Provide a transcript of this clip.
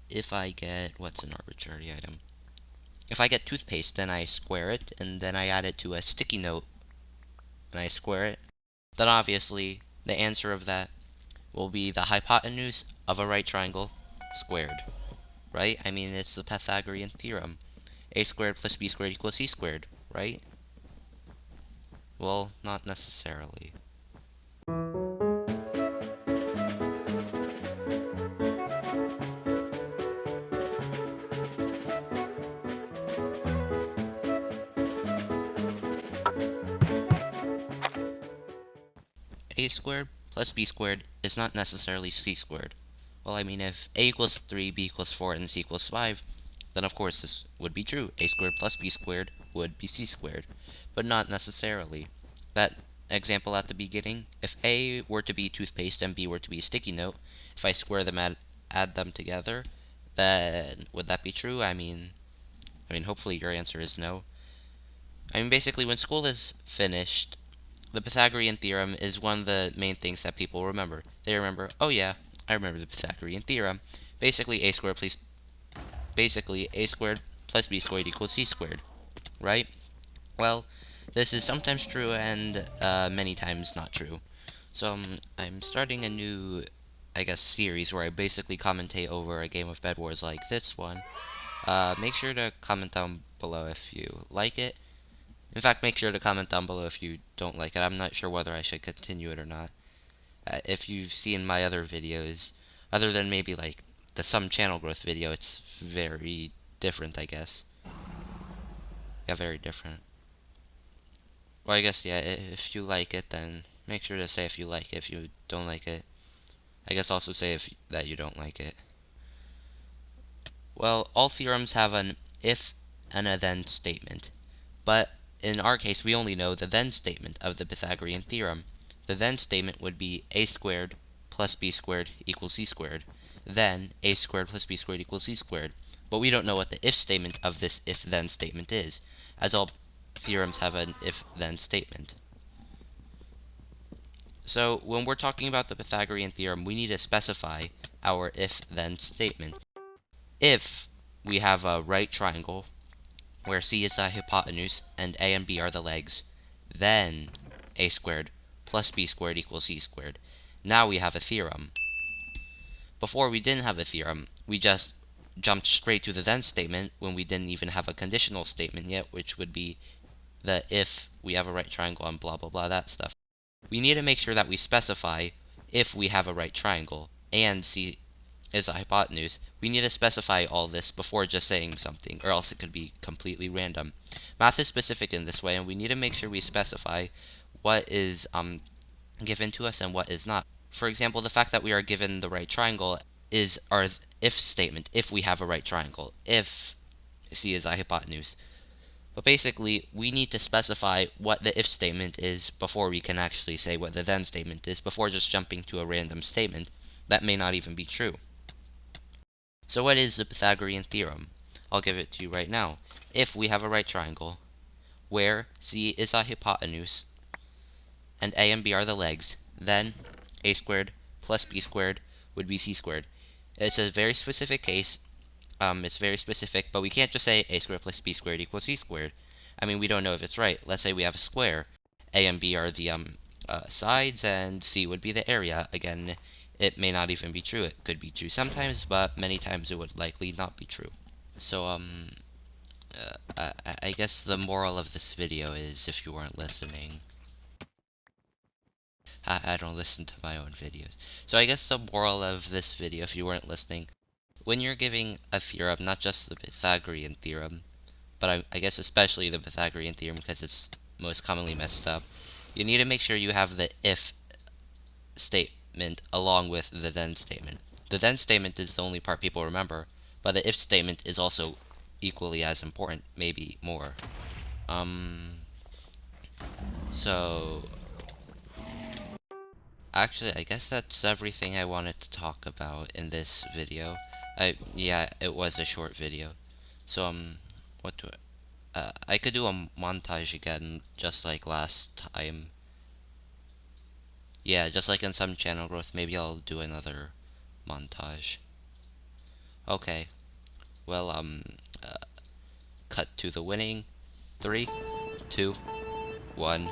if I get, what's an arbitrary item? If I get toothpaste, then I square it, and then I add it to a sticky note, and I square it, then obviously the answer of that will be the hypotenuse of a right triangle squared, right? I mean, it's the Pythagorean theorem. A squared plus b squared equals c squared, right? Well, not necessarily. A squared plus b squared is not necessarily c squared. Well, I mean, if a equals 3, b equals 4, and c equals 5, then of course this would be true. A squared plus b squared would be c squared, but not necessarily. That example at the beginning, if a were to be toothpaste and b were to be sticky note, if I square them, add them together, then would that be true? I mean, hopefully your answer is no. I mean, basically, when school is finished, the Pythagorean theorem is one of the main things that people remember. They remember, oh yeah, I remember the Pythagorean theorem. Basically, a squared plus b squared equals c squared, right? Well, this is sometimes true and many times not true. So I'm starting a new, I guess, series where I basically commentate over a game of Bed Wars like this one. Make sure to comment down below if you like it. In fact, make sure to comment down below if you don't like it. I'm not sure whether I should continue it or not. If you've seen my other videos, other than maybe like the some channel growth video, it's very different, I guess. Yeah, very different. Well, I guess, yeah, if you like it, then make sure to say if you like it. If you don't like it, I guess also say if that you don't like it. Well, all theorems have an if and a then statement. But in our case, we only know the then statement of the Pythagorean theorem. The then statement would be a squared plus b squared equals c squared. Then a squared plus b squared equals c squared. But we don't know what the if statement of this if-then statement is, as all theorems have an if-then statement. So when we're talking about the Pythagorean theorem, we need to specify our if-then statement. If we have a right triangle where c is the hypotenuse and a and b are the legs, then a squared plus b squared equals c squared. Now we have a theorem. Before we didn't have a theorem, we just jumped straight to the then statement when we didn't even have a conditional statement yet, which would be the if we have a right triangle and blah blah blah, that stuff. We need to make sure that we specify if we have a right triangle and c is a hypotenuse. We need to specify all this before just saying something, or else it could be completely random. Math is specific in this way, and we need to make sure we specify what is given to us and what is not. For example, the fact that we are given the right triangle is our if statement, if we have a right triangle, if c is a hypotenuse. But basically, we need to specify what the if statement is before we can actually say what the then statement is, before just jumping to a random statement that may not even be true. So what is the Pythagorean theorem? I'll give it to you right now. If we have a right triangle where c is a hypotenuse and a and b are the legs, then a squared plus b squared would be c squared. It's a very specific case. It's very specific, but we can't just say a squared plus b squared equals c squared. I mean, we don't know if it's right. Let's say we have a square. A and b are the sides, and c would be the area. Again, it may not even be true. It could be true sometimes, but many times it would likely not be true. So, I guess the moral of this video is, if you weren't listening, I don't listen to my own videos. So I guess the moral of this video, if you weren't listening, when you're giving a theorem, not just the Pythagorean theorem, but I guess especially the Pythagorean theorem because it's most commonly messed up, you need to make sure you have the if statement along with the then statement. The then statement is the only part people remember, but the if statement is also equally as important, maybe more. So actually, I guess that's everything I wanted to talk about in this video. Yeah, it was a short video. So, what do I could do a montage again, just like last time. Yeah, just like in some channel growth, maybe I'll do another montage. Okay, well, uh, cut to the winning. 3, 2, 1.